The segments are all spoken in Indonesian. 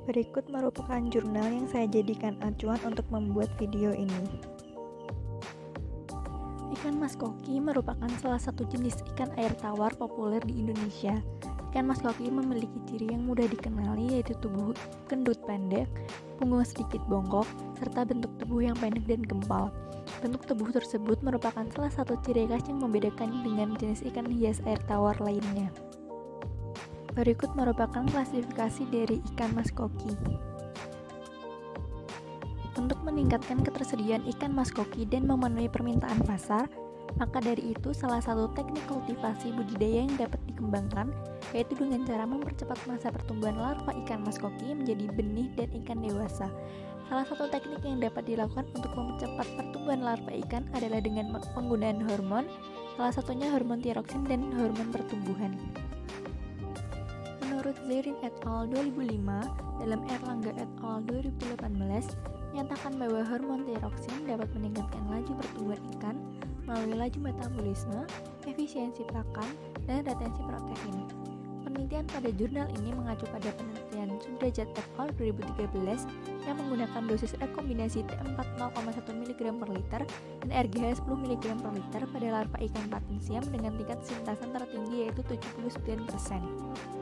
Berikut merupakan jurnal yang saya jadikan acuan untuk membuat video ini. Ikan mas koki merupakan salah satu jenis ikan air tawar populer di Indonesia. Ikan mas koki memiliki ciri yang mudah dikenali, yaitu tubuh gendut pendek, punggung sedikit bongkok, serta bentuk tubuh yang pendek dan gempal. Bentuk tubuh tersebut merupakan salah satu ciri khas yang membedakannya dengan jenis ikan hias air tawar lainnya. Berikut merupakan klasifikasi dari ikan mas koki. Untuk meningkatkan ketersediaan ikan mas koki dan memenuhi permintaan pasar, maka dari itu salah satu teknik kultivasi budidaya yang dapat dikembangkan yaitu dengan cara mempercepat masa pertumbuhan larva ikan mas koki menjadi benih dan ikan dewasa. Salah satu teknik yang dapat dilakukan untuk mempercepat pertumbuhan larva ikan adalah dengan penggunaan hormon, salah satunya hormon tiroksin dan hormon pertumbuhan. Menurut Zerin et al. 2005, dalam Erlangga et al. 2018, menyatakan bahwa hormon tiroksin dapat meningkatkan laju pertumbuhan ikan melalui laju metabolisme, efisiensi pakan, dan retensi protein. Penelitian pada jurnal ini mengacu pada penelitian Sudrajat et al. 2013 yang menggunakan dosis rekombinasi T4 0,1 mg per liter dan RGH 10 mg per liter pada larva ikan patin siam dengan tingkat sintasan tertinggi yaitu 79%.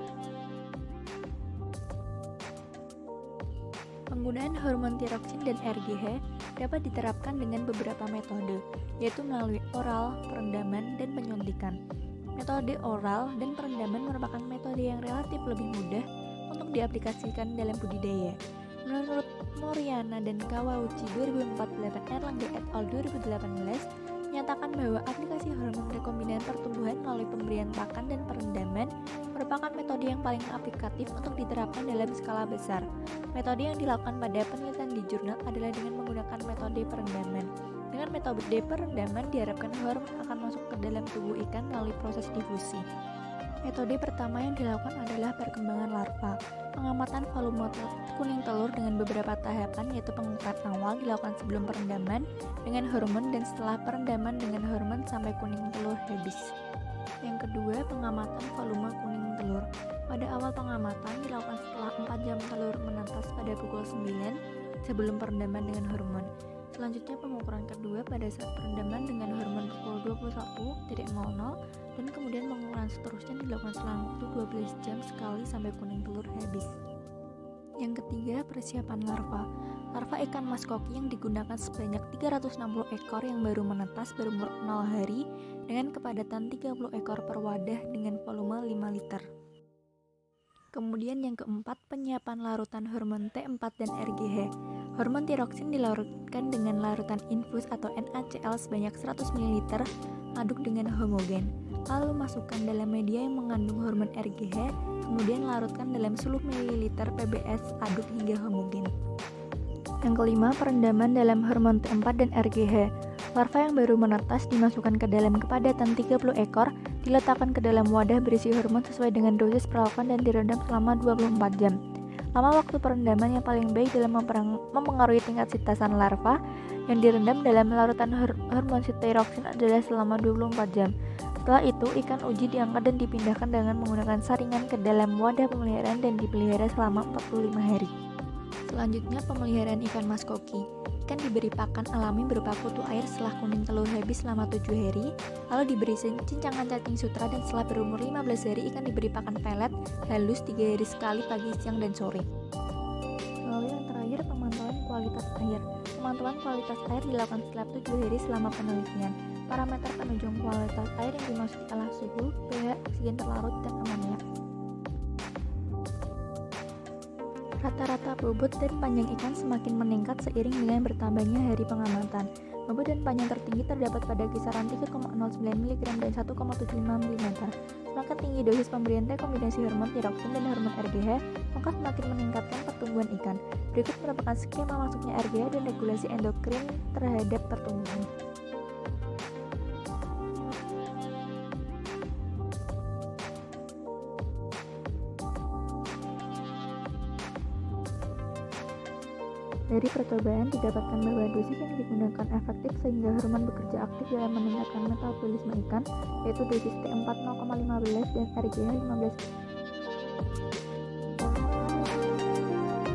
Penggunaan hormon tiroksin dan RGH dapat diterapkan dengan beberapa metode, yaitu melalui oral, perendaman, dan penyuntikan. Metode oral dan perendaman merupakan metode yang relatif lebih mudah untuk diaplikasikan dalam budidaya. Menurut Moriana dan Kawauchi 2014 Erlangga et al. 2018 menyatakan bahwa aplikasi hormon rekombinan pertumbuhan melalui pemberian pakan dan perendaman merupakan metode yang paling aplikatif untuk diterapkan dalam skala besar. Metode yang dilakukan pada penelitian di jurnal adalah dengan menggunakan metode perendaman. Dengan metode perendaman diharapkan hormon akan masuk ke dalam tubuh ikan melalui proses difusi. Metode pertama yang dilakukan adalah perkembangan larva. Pengamatan volume kuning telur dengan beberapa tahapan, yaitu pengukuran awal dilakukan sebelum perendaman dengan hormon dan setelah perendaman dengan hormon sampai kuning telur habis. Yang kedua, pengamatan volume kuning telur. Pada awal pengamatan dilakukan setelah 4 jam telur menetas pada pukul 9 sebelum perendaman dengan hormon. Selanjutnya pengukuran kedua pada saat perendaman dengan hormon pukul 21.00 dan kemudian pengukuran seterusnya dilakukan selang waktu 12 jam sekali sampai kuning telur habis. Yang ketiga, persiapan larva. Larva ikan mas koki yang digunakan sebanyak 360 ekor yang baru menetas berumur 0 hari dengan kepadatan 30 ekor per wadah dengan volume 5 liter. Kemudian yang keempat, penyiapan larutan hormon T4 dan RGH. Hormon tiroksin dilarutkan dengan larutan infus atau NaCl sebanyak 100 ml, aduk dengan homogen. Lalu masukkan dalam media yang mengandung hormon RGH, kemudian larutkan dalam 10 ml PBS, aduk hingga homogen. Yang kelima, perendaman dalam hormon T4 dan RGH. Larva yang baru menetas dimasukkan ke dalam kepadatan 30 ekor, diletakkan ke dalam wadah berisi hormon sesuai dengan dosis perawakan dan direndam selama 24 jam. Lama waktu perendaman yang paling baik dalam mempengaruhi tingkat sintasan larva yang direndam dalam larutan hormon tiroksin adalah selama 24 jam. Setelah itu, ikan uji diangkat dan dipindahkan dengan menggunakan saringan ke dalam wadah pemeliharaan dan dipelihara selama 45 hari. Selanjutnya, pemeliharaan ikan mas koki. Ikan diberi pakan alami berupa kutu air setelah kuning telur habis selama 7 hari, lalu diberi cincangan cacing sutra, dan setelah berumur 15 hari ikan diberi pakan pelet halus 3 hari sekali pagi, siang, dan sore. Lalu yang terakhir, pemantauan kualitas air. Pemantauan kualitas air dilakukan setiap 7 hari selama penelitian. Parameter penunjang kualitas air yang dimaksud adalah suhu, pH, oksigen terlarut, dan amoniak. Rata-rata bobot dan panjang ikan semakin meningkat seiring dengan bertambahnya hari pengamatan. Bobot dan panjang tertinggi terdapat pada kisaran 3,09 mg dan 1,75 mm. Semakin tinggi dosis pemberian rekombinasi hormon tiroksin dan hormon RGH, maka semakin meningkatkan pertumbuhan ikan. Berikut merupakan skema masuknya RGH dan regulasi endokrin terhadap pertumbuhan. Dari percobaan didapatkan bahwa dosis yang digunakan efektif sehingga hormon bekerja aktif dalam meningkatkan metabolisme ikan, yaitu dosis T4 0,15 dan RGH 15